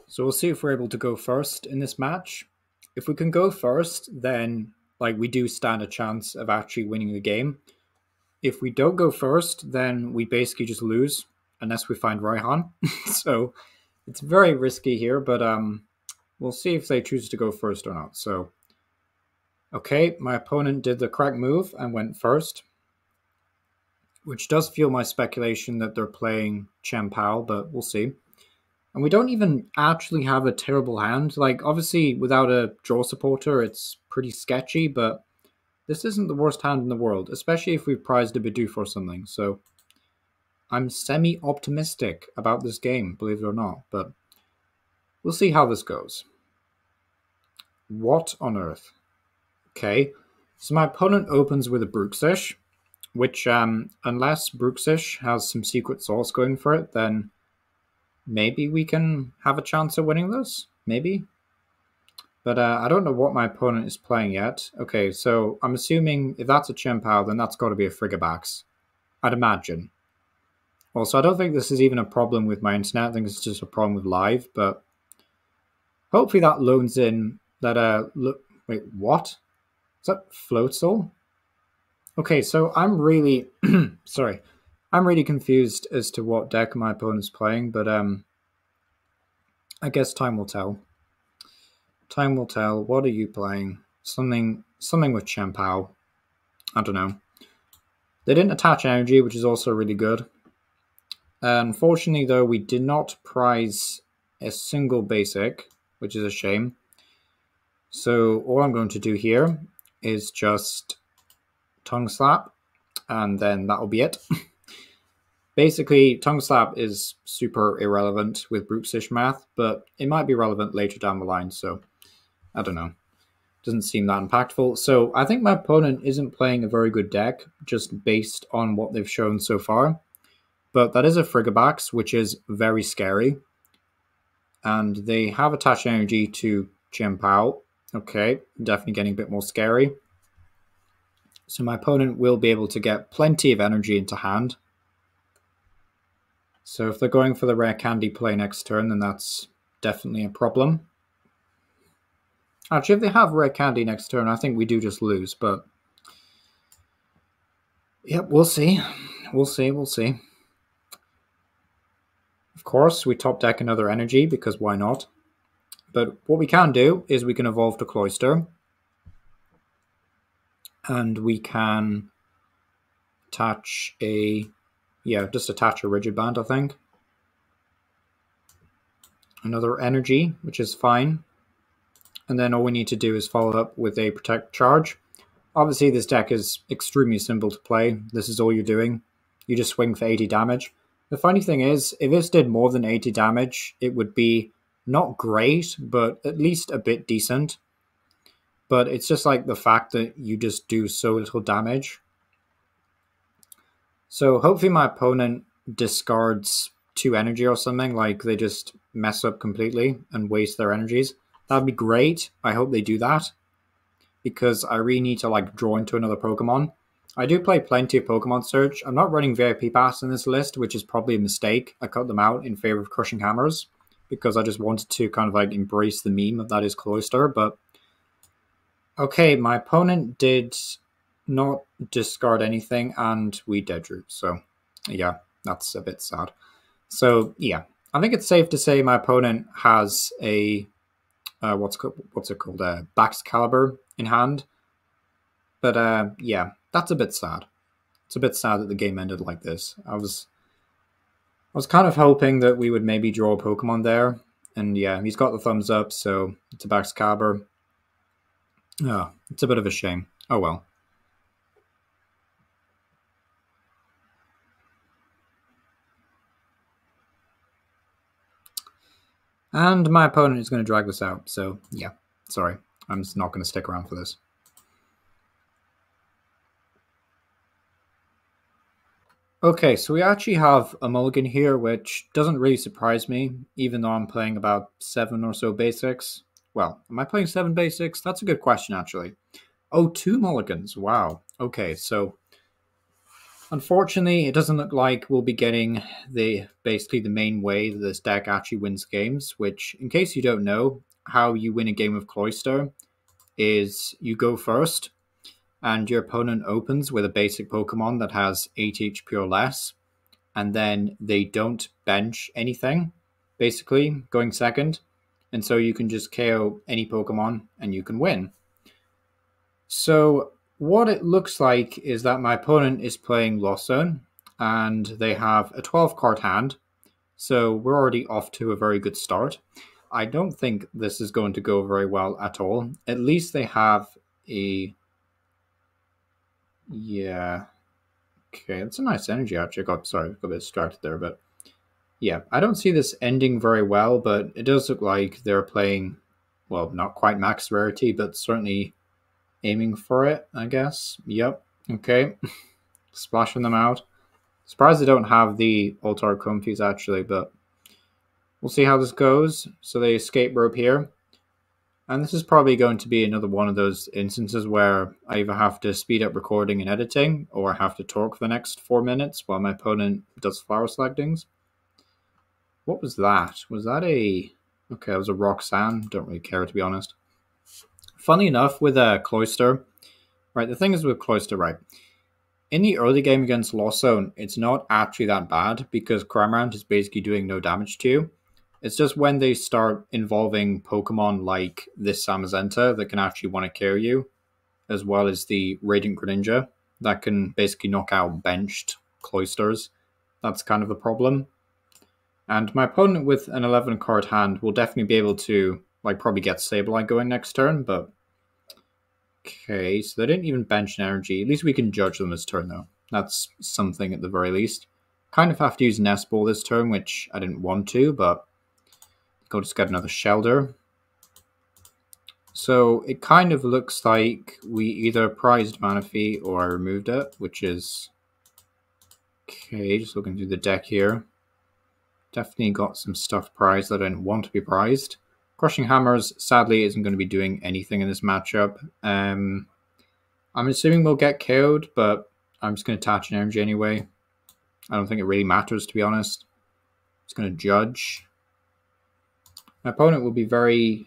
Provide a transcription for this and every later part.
So we'll see if we're able to go first in this match. If we can go first, then like we do stand a chance of actually winning the game. If we don't go first, then we basically just lose unless we find Raihan. So it's very risky here, but we'll see if they choose to go first or not. So okay, my opponent did the correct move and went first, which does fuel my speculation that they're playing Chen Pao, but we'll see. And we don't even actually have a terrible hand. Like, obviously, without a draw supporter, it's pretty sketchy, but this isn't the worst hand in the world, especially if we've prized a Bidoof or something. So I'm semi-optimistic about this game, believe it or not, but we'll see how this goes. What on earth? Okay, so my opponent opens with a Bruxish, which, unless Bruxish has some secret sauce going for it, then maybe we can have a chance of winning this. Maybe. But I don't know what my opponent is playing yet. Okay, so I'm assuming if that's a Chen Pao, then that's got to be a Frigabax. I'd imagine. Also, I don't think this is even a problem with my internet. I think it's just a problem with live, but hopefully that loans in that, look, wait, what? Is that Floatzel? Okay, so I'm really, sorry, I'm really confused as to what deck my opponent's playing, but I guess time will tell. Time will tell. What are you playing? Something with Chen Pao. I don't know. They didn't attach energy, which is also really good. Unfortunately, though, we did not prize a single basic, which is a shame. So all I'm going to do here is just Tongue Slap, and then that'll be it. Basically, Tongue Slap is super irrelevant with Bruxish math, but it might be relevant later down the line, so I don't know. Doesn't seem that impactful. So I think my opponent isn't playing a very good deck, just based on what they've shown so far. But that is a Frigabax, which is very scary. And they have attached energy to Chen Pao. Okay, definitely getting a bit more scary. So my opponent will be able to get plenty of energy into hand. So if they're going for the rare candy play next turn, then that's definitely a problem. Actually, if they have rare candy next turn, I think we do just lose, but yep, we'll see. We'll see, we'll see. Of course, we top deck another energy, because why not? But what we can do is we can evolve to Cloyster. And we can attach a, just attach a Rigid Band, I think. Another energy, which is fine. And then all we need to do is follow up with a Protect Charge. Obviously, this deck is extremely simple to play. This is all you're doing. You just swing for 80 damage. The funny thing is, if this did more than 80 damage, it would be not great, but at least a bit decent. But it's just like the fact that you just do so little damage. So hopefully my opponent discards 2 energy or something, like they just mess up completely and waste their energies. That'd be great. I hope they do that, because I really need to like draw into another Pokemon. I do play plenty of Pokemon Search. I'm not running VIP Pass in this list, which is probably a mistake. I cut them out in favor of Crushing Hammers because I just wanted to kind of like embrace the meme that is Cloyster. But okay, my opponent did not discard anything, and we dead drew. So yeah, that's a bit sad. So yeah, I think it's safe to say my opponent has a what's it called? Baxcalibur in hand. But yeah, that's a bit sad. It's a bit sad that the game ended like this. I was kind of hoping that we would maybe draw a Pokemon there, and yeah, he's got the thumbs up, so it's a Baxcalibur. Oh, it's a bit of a shame. Oh well. And my opponent is going to drag this out, so yeah, sorry. I'm just not going to stick around for this. Okay, so we actually have a mulligan here, which doesn't really surprise me, even though I'm playing about 7 or so basics. Well, am I playing 7 basics? That's a good question, actually. Oh, 2 mulligans. Wow. Okay, so Unfortunately, it doesn't look like we'll be getting basically the main way that this deck actually wins games, which, in case you don't know, how you win a game of Cloyster is you go first, and your opponent opens with a basic Pokemon that has 8 HP or less, and then they don't bench anything, basically, going second. And so you can just KO any Pokemon and you can win. So what it looks like is that my opponent is playing Lost Zone, and they have a 12 card hand. So we're already off to a very good start. I don't think this is going to go very well at all. At least they have a... Yeah. Okay, that's a nice energy, actually. Got a bit distracted there, but... Yeah, I don't see this ending very well, but it does look like they're playing, well, not quite max rarity, but certainly aiming for it, I guess. Yep, okay. Splashing them out. Surprised they don't have the Altar Comfuse, actually, but we'll see how this goes. So they escape rope here. And this is probably going to be another one of those instances where I either have to speed up recording and editing, or I have to talk for the next 4 minutes while my opponent does flower selectings. What was that? Was that a... Okay, it was a Roxanne. Don't really care, to be honest. Funny enough, with Cloyster, right, the thing is with Cloyster, right, in the early game against Lost Zone, it's not actually that bad because Cramorant is basically doing no damage to you. It's just when they start involving Pokemon like this Zamazenta that can actually want to KO you, as well as the Radiant Greninja that can basically knock out benched Cloysters. That's kind of the problem. And my opponent with an 11 card hand will definitely be able to, like, probably get Sableye going next turn, but... Okay, so they didn't even bench an energy. At least we can judge them this turn, though. That's something at the very least. Kind of have to use Nest Ball this turn, which I didn't want to, but... Go just get another Shelter. So it kind of looks like we either prized Manaphy or I removed it, which is... Okay, just looking through the deck here. Definitely got some stuff prized that I didn't want to be prized. Crushing Hammers, sadly, isn't going to be doing anything in this matchup. I'm assuming we'll get KO'd, but I'm just going to attach an energy anyway. I don't think it really matters, to be honest. Just going to judge. My opponent will be very...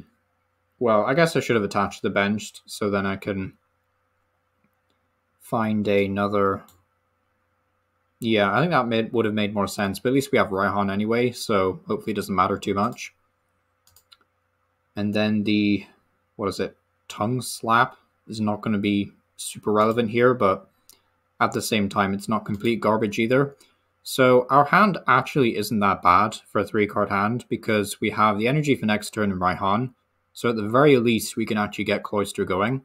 Well, I guess I should have attached the benched, so then I can find another... Yeah, I think that would have made more sense, but at least we have Raihan anyway, so hopefully it doesn't matter too much. And then the, what is it, Tongue Slap is not going to be super relevant here, but at the same time, it's not complete garbage either. So our hand actually isn't that bad for a 3-card hand, because we have the energy for next turn in Raihan, so at the very least, we can actually get Cloyster going.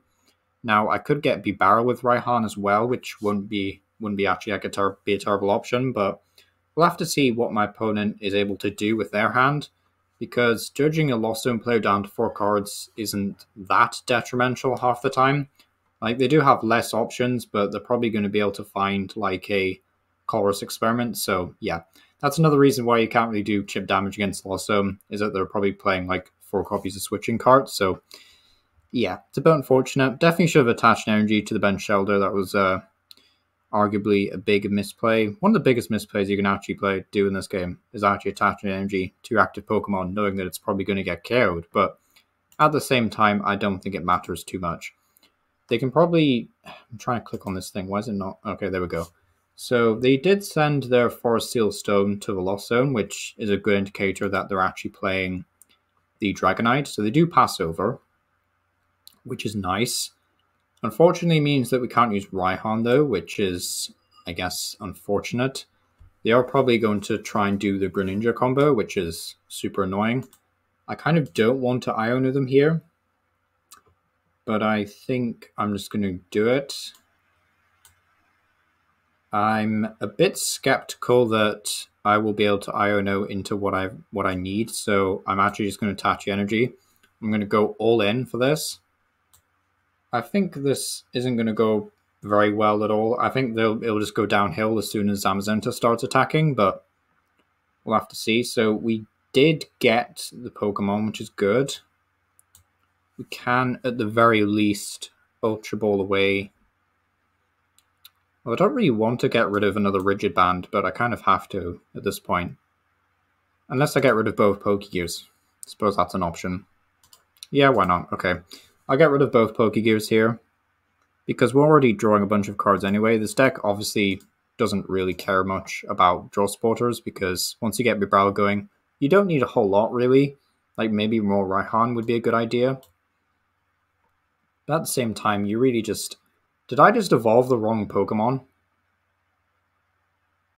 Now, I could get Bibarel with Raihan as well, which wouldn't be actually like a terrible option, but we'll have to see what my opponent is able to do with their hand, because judging a Lost Zone player down to 4 cards isn't that detrimental half the time. Like, they do have less options, but they're probably going to be able to find like a Colress Experiment, so yeah. That's another reason why you can't really do chip damage against Lost Zone, is that they're probably playing like 4 copies of switching cards, so yeah, it's a bit unfortunate. Definitely should have attached an energy to the bench Shelter. That was arguably a big misplay. One of the biggest misplays you can actually do in this game is actually attaching energy to your active Pokemon, knowing that it's probably going to get KO'd, but at the same time, I don't think it matters too much. They can probably... I'm trying to click on this thing. Why is it not? Okay, there we go. So they did send their Forest Seal Stone to the Lost Zone, which is a good indicator that they're actually playing the Dragonite. So they do pass over, which is nice. Unfortunately means that we can't use Raihan though, which is, I guess, unfortunate. They are probably going to try and do the Greninja combo, which is super annoying. I kind of don't want to Iono them here, but I think I'm just going to do it. I'm a bit skeptical that I will be able to Iono into what I need, so I'm actually just going to attach energy. I'm going to go all in for this. I think this isn't going to go very well at all. I think it'll just go downhill as soon as Zamazenta starts attacking, but we'll have to see. So we did get the Pokemon, which is good. We can, at the very least, Ultra Ball away. Well, I don't really want to get rid of another Rigid Band, but I kind of have to at this point. Unless I get rid of both Pokegears. Suppose that's an option. Yeah, why not? Okay. I'll get rid of both Pokegears here. Because we're already drawing a bunch of cards anyway. This deck obviously doesn't really care much about draw supporters, because once you get Bibarel going, you don't need a whole lot really. Like maybe more Raihan would be a good idea. But at the same time, you really just... Did I just evolve the wrong Pokemon?